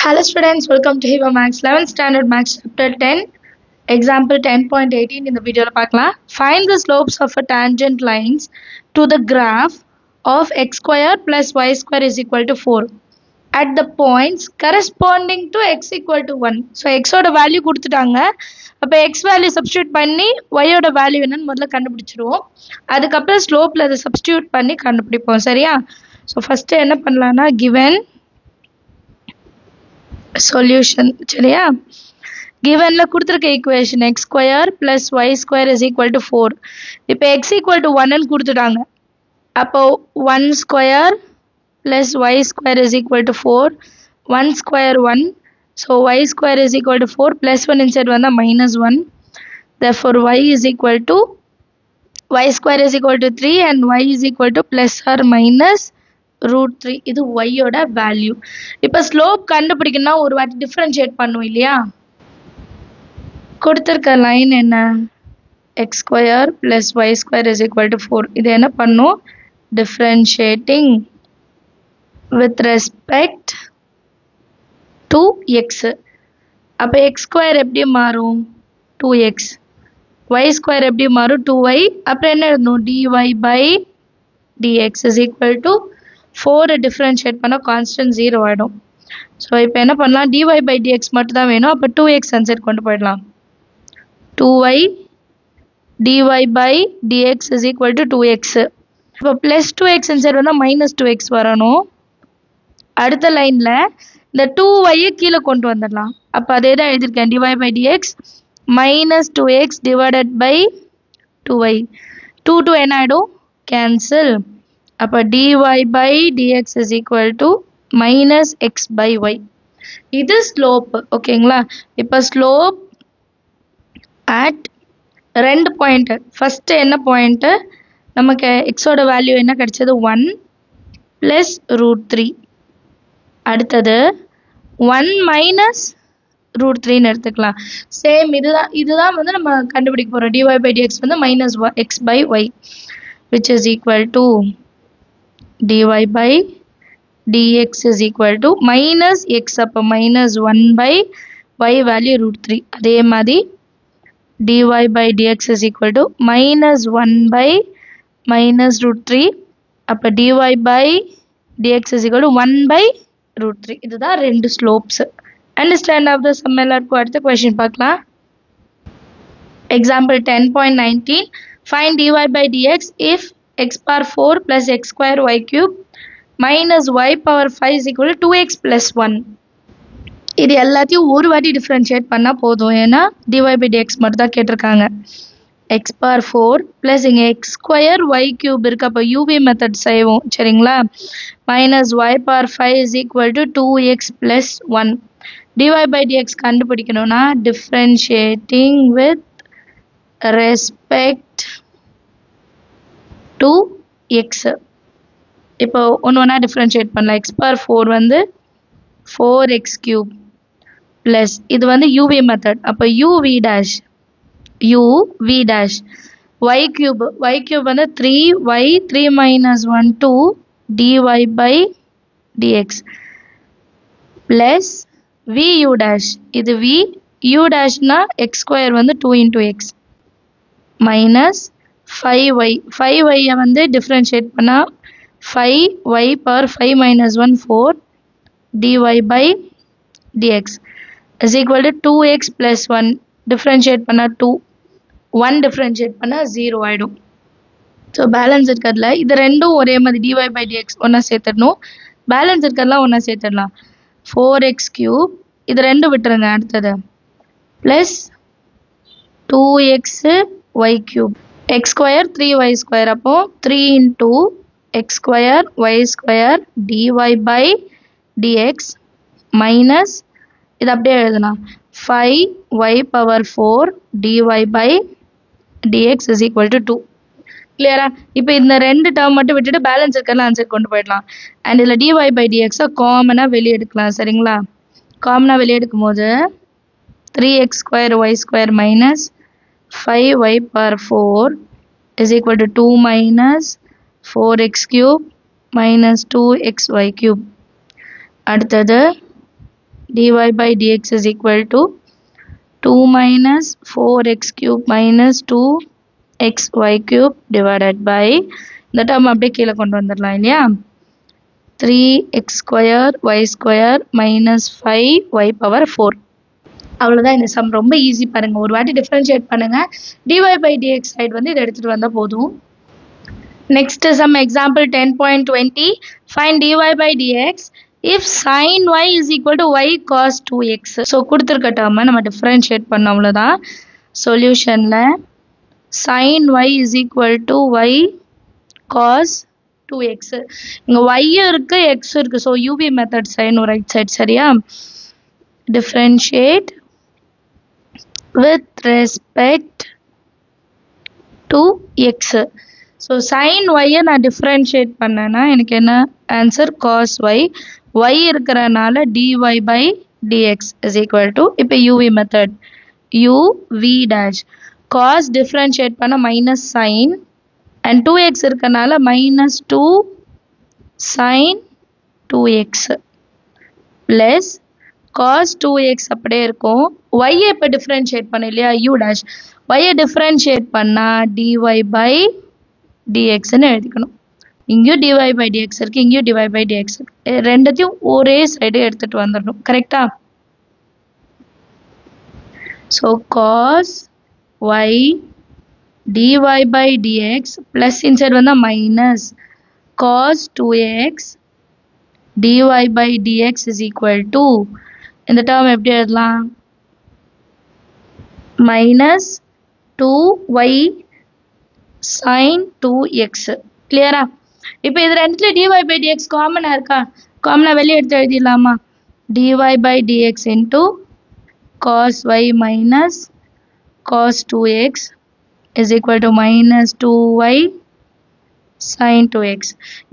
Hello students, welcome to Hiva Max 11th Standard Max Chapter 10, Example 10.18 in the video. Find the slopes of a tangent lines to the graph of x square plus y square is equal to 4 at the points corresponding to x equal to 1. So x oda value கொடுத்துட்டாங்க. அப்ப x value substitute பண்ணி y oda value என்னன்னு முதல்ல கண்டுபிடிச்சிருவோம். அதுக்கப்புறம் ஸ்லோப்ல அதை substitute பண்ணி கண்டுபிடிப்போம். சரியா? So first என்ன பண்ணலாம்னா given solution சரியா given ல கொடுத்திருக்க equation x square plus y square is equal to 4 இப்போ x equal to 1 ன்னு கொடுத்துட்டாங்க அப்போ 1 square plus y square is equal to 4 1 square 1 so y square is equal to 4 plus 1 inside வந்தா minus 1 therefore y is equal to y square is equal to 3 and y is equal to plus or minus root 3 இது y ஓட value இப்போ slope கண்டுபிடிக்கணும்னா ஒரு வாட்டி differentiate பண்ணுவோம் இல்லையா கொடுத்திருக்க லைன் என்ன x square plus y square is equal to 4 இது என்ன பண்ணும் differentiating with respect to x அப்ப x square எப்படி மாறும் 2x y square எப்படி மாறும் 2y அப்புறம் என்ன எழுதணும் dy by dx is equal to 4 differentiate பண்ணா constant 0 ஆயிடும் so இப்போ என்ன பண்ணலாம் dy by dx மட்டும் தான் வேணும் அப்ப 2x ஆன்சர் கொண்டு போய்டலாம் 2y dy by dx is equal to 2x இப்போ plus 2x ஆன்சர் வந்தா minus 2x வரணும் அடுத்த லைன்ல இந்த 2y கீழ கொண்டு வந்துடலாம் அப்ப அதே தான் எழுதிருக்கேன் dy by dx minus 2x divided by 2y 2 என்ன ஆயிடும் cancel அப்ப dy by dx is equal to minus x by y இது ஸ்லோப் ஓகேங்களா இப்ப ஸ்லோப் at ரெண்டு பாயிண்ட் ஃபர்ஸ்ட் என்ன பாயிண்ட் நமக்கு x ஓட வேல்யூ என்ன கிடைச்சது 1 plus root 3 அடுத்தது 1 minus root 3 ன்னு எடுத்துக்கலாம் சேம் இதுதான் வந்து நம்ம கண்டுபிடிக்க போறோம் dy by dx வந்து minus x by y which is equal to dy by dx is equal to minus x அப்ப minus 1 by y value root 3 அதே மாதிரி dy by dx is equal to minus 1 by minus root 3 அப்ப dy by dx is equal to 1 by root 3 இதுதான் ரெண்டு slopes understand of the sum எல்லாருக்கும் அடுத்த question பார்க்கலாம் example 10.19 find dy by dx if x power 4 plus x square y cube minus y power 5 is equal to 2x plus 1 இது எல்லாத்தையும் ஒரு வாட்டி differentiate பண்ணா போதும் ஏன்னா dy by dx மட்டும் தான் கேட்டிருக்காங்க x power 4 plus இங்க x square y cube இருக்கு அப்ப uv மெத்தட் செய்வோம் சரிங்களா minus y power 5 is equal to 2x plus 1 dy by dx கண்டுபிடிக்கணும்னா differentiating with respect to x இப்போ ஒண்ணா டிஃபரன்ஷியேட் பண்ணலாம் x power 4 வந்து 4x cube plus இது வந்து uv மெத்தட் அப்ப uv dash y cube வந்து 3y 3 minus 1 2 dy by dx plus vu dash இது v u dash னா x square வந்து 2 into x minus 5y வந்து differentiate பண்ணா 5y power 5 minus 1 4 dy by dx is equal to 2x plus 1 differentiate பண்ணா 2 1 differentiate பண்ணா 0 ஆயிடும் so balance இருக்கிறதுல இது ரெண்டும் ஒரே மாதிரி dy by dx ஒண்ணா சேர்த்துடணும் balance இருக்கிறதுலாம் ஒண்ணா சேர்த்துடலாம் 4x cube இது ரெண்டு விட்டுருங்க அடுத்தது plus 2x y cube x square 3y square அப்போ 3 into x square y square dy by dx minus இது அப்படியே எழுதலாம் 5y power 4 dy by dx is equal to 2 கிளியரா இப்போ இந்த ரெண்டு டேர்ம் மட்டும் விட்டுட்டு பேலன்ஸ் இருக்கறல ஆன்சர் கொண்டு போய்டலாம் and இதுல dy by dx காமனா வெளிய எடுக்கலாம் சரிங்களா காமனா வெளிய எடுக்கும்போது 3x square y square minus 5y power 4 is equal to 2 minus 4x cube minus 2xy cube அடுத்தது dy by dx is equal to 2 minus 4x cube minus 2xy cube divided by இந்த term அப்படியே கீழே கொண்டு வந்துடலாம் இல்லையா 3x square y square minus 5y power 4 அவ்வளவுதான் இந்த some ரொம்ப ஈஸி பாருங்க ஒரு வாட்டி டிஃபரன்ஷியேட் பண்ணுங்க dy by dx சைடு வந்து இத எடுத்துட்டு வந்தா போதும் next sum example 10.20 find dy by dx if sin y is equal to y cos 2x so கொடுத்திருக்க டேர்மை நம்ம டிஃபரன்ஷியேட் பண்ணோம் அவ்வளவுதான் சொல்யூஷன்ல sin y is equal to y cos 2x இங்க y இருக்கு x இருக்கு so uv method sin right side சரியா differentiate with respect to x so sin y na differentiate பண்ணனா எனக்கு என்ன answer cos y y இருக்கறனால dy by dx is equal to இப்ப uv method uv dash cos differentiate பண்ண minus sin and 2x இருக்கறனால minus 2 sin 2x plus cos 2x அப்படியே இருக்கும் y இப்ப differentiate பண்ண இல்லையா u dash y differentiate பண்ணா dy by dx ன்னு எழுதிக்கணும் இங்கேயும் dy by dx இருக்கு இங்கேயும் dy by dx இருக்கு ரெண்டுத்தையும் ஒரே சைடு எடுத்துட்டு வந்துடணும் கரெக்ட்டா so cos y dy by dx plus inside வந்தா minus cos 2x dy by dx is equal to இந்த term எப்படி எழுதலாம் minus 2y sin 2x clear-ஆ இப்போ இது ரெண்டுல dy by dx காமனா இருக்கா காமனா வெளிய எடுத்து எழுதிடலாமா dy by dx into cos y minus cos 2x is equal to minus 2y sin 2x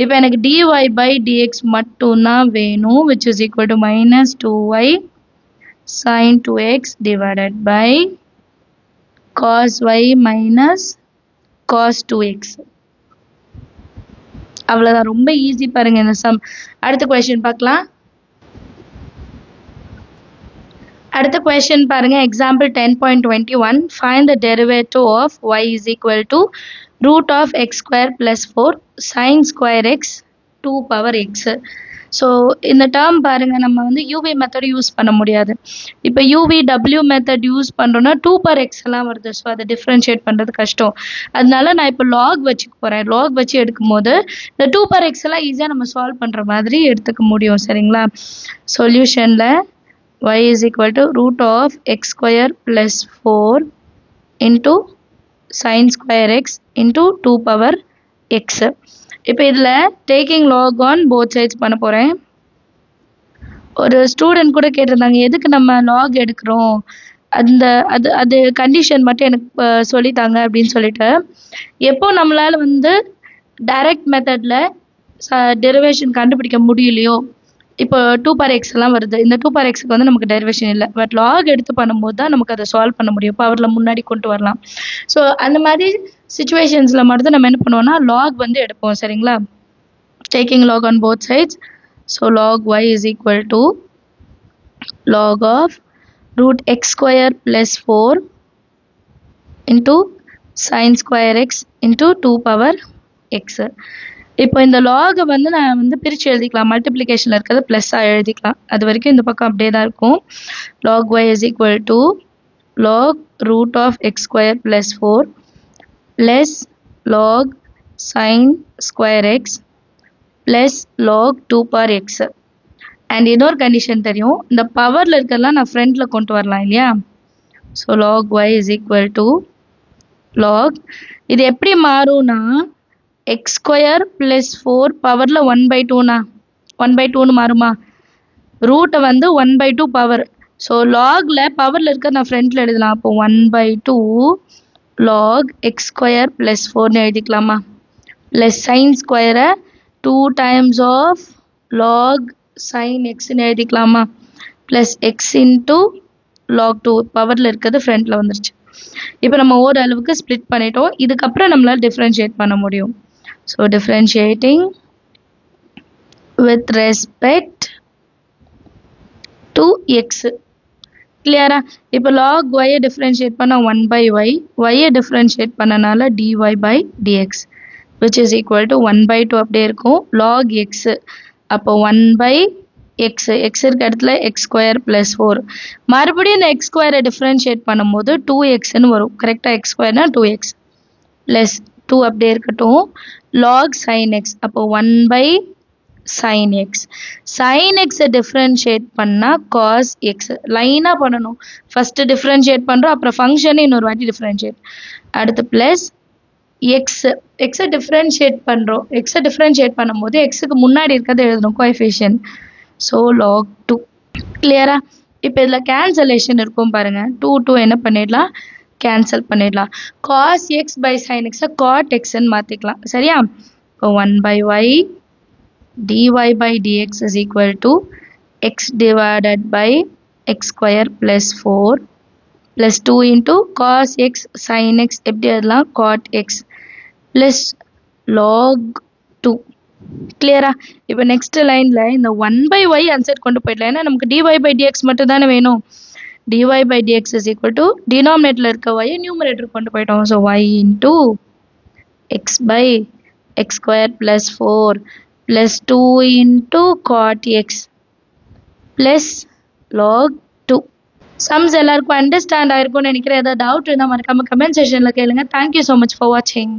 இப்போ எனக்கு dy by dx மட்டும் தான் வேணும் which is equal to minus 2y sin 2x divided by cos y minus cos 2x அவ்வளவுதான் ரொம்ப easy பாருங்க இந்த some அடுத்த क्वेश्चन பார்க்கலாம் அடுத்த क्वेश्चन பாருங்க example 10.21 find the derivative of y is equal to root of x square plus 4 sin square x 2 power x so இந்த term பாருங்க நம்ம வந்து uv மெத்தட் யூஸ் பண்ண முடியாது இப்போ uv w மெத்தட் யூஸ் பண்றோம்னா 2 per x எல்லாம் வருது சோ அத டிஃபரன்ஷியேட் பண்றது கஷ்டம் அதனால நான் இப்போ log வச்சுக்க போறேன் log வச்சு எடுக்கும்போது இந்த 2 per x எல்லாம் ஈஸியா நம்ம சால்வ் பண்ற மாதிரி எடுத்துக்க முடியும் சரிங்களா சொல்யூஷன்ல y is equal to root of x square plus 4 into sin square x into 2 power x இப்போ இதுல taking log on both sides பண்ண போறேன் ஒரு ஸ்டூடண்ட் கூட கேட்டிருந்தாங்க எதுக்கு நம்ம log எடுக்கிறோம் அந்த அது கண்டிஷன் மட்டும் எனக்கு சொல்லிட்டாங்க அப்படினு சொல்லிட்டு எப்போ நம்மளால வந்து டைரக்ட் மெத்தட்ல டெரிவேஷன் கண்டுபிடிக்க முடியலையோ இப்போ 2 per x எல்லாம் வருது இந்த 2 per x க்கு வந்து நமக்கு டெரிவேஷன் இல்ல பட் log எடுத்து பண்ணும்போது தான் நமக்கு அதை சால்வ் பண்ண முடியும் பவர்ல முன்னாடி கொண்டு வரலாம் சோ அந்த மாதிரி சிச்சுவேஷன்ஸ்ல மட்டும் நம்ம என்ன பண்ணுவோம்னா log வந்து எடுப்போம் சரிங்களா taking log on both sides so log y is equal to log of root x square plus 4 into sin square x into 2 power x இப்போ இந்த log வந்து நான் வந்து பிரிச்சு எழுதிக்கலாம் மல்டிப்ளிகேஷன்ல இருக்கிறது பிளஸ் ஆ எழுதிக்கலாம் அது வரைக்கும் இந்த பக்கம் அப்படியே தான் இருக்கும் log y is equal to log root of x square plus 4 plus log sin square x plus log 2 power x and இன்னொரு கண்டிஷன் தெரியும் இந்த பவர்ல இருக்கறதெல்லாம் நான் ஃப்ரண்ட்ல கொண்டு வரலாம் இல்லையா so log y is equal to log இது எப்படி மாறும்னா x square plus 4 பவர்ல 1/2 னா 1/2 னு மாறுமா ரூட் வந்து 1/2 பவர் சோ logல பவர்ல இருக்க நான் ஃப்ரண்ட்ல எழுதலாம் அப்போ 1/2 log x square plus 4 னு எழுதிக்கலாமா plus sin square 2 times of log sin x னு எழுதிக்கலாமா plus x into log 2 பவர்ல இருக்குது ஃப்ரண்ட்ல வந்துருச்சு இப்போ நம்ம ஒரு அளவுக்கு ஸ்ப்ளிட் பண்ணிட்டோம் இதுக்கு அப்புறம் நம்மளால டிஃபரன்ஷியேட் பண்ண முடியும் so differentiating with respect 2x. கிளியரா? இப்போ log y டிஃபரன்ஷியேட் பண்ண 1 by y, y டிஃபரன்ஷியேட் பண்ணனால dy by dx, which is equal to 1 by 2 அப்படியே இருக்கும். log x, அப்போ 1 by x, x இருக்க இடத்துல x square plus 4. மறுபடியும் இந்த x square டிஃபரன்ஷியேட் பண்ணும்போது 2xன்னு வரும். கரெக்டா? x squareனா 2x plus 2 அப்படியே இருக்கட்டும். log sin x, அப்போ 1 by sin x. sin x differentiate பண்ணா cos x. லைனா பண்ணணும். first differentiate பண்றோம், அப்புறம் function இன்னொரு வாட்டி differentiate. அடுத்து plus x. x differentiate பண்றோம். x differentiate பண்ணும்போது x க்கு முன்னாடி இருக்கிறது எழுதணும் coefficient. so log 2. கிளியரா? இப்போ இதுல cancellation இருக்கும் பாருங்க. 2 என்ன பண்ணிடலாம்? cancel பண்ணிடலாம். cos x by sin x cot x ன்னு மாத்திக்கலாம். சரியா? இப்போ 1 by y dy by dx is equal to x divided by x square plus 4 plus 2 into cos x sin x எப்படி எழுதலாம்? cot x plus log 2. கிளியரா? இப்போ next லைன்ல இந்த 1 by y ஆன்சர் கொண்டு போயிடலாம். ஏன்னா நமக்கு dy by dx மட்டும் தானே வேணும். dy by dx is equal to denominatorல இருக்க y numerator கொண்டு போயிட்டோம். so y into x by x square plus 4 plus 2 into cot x plus log 2. sums எல்லாருக்கும் understand ஆயிருக்கும்னு நினைக்கிறேன். ஏதாவது doubt இருந்தா மறக்காம comment sectionல கேளுங்க. Thank you so much for watching.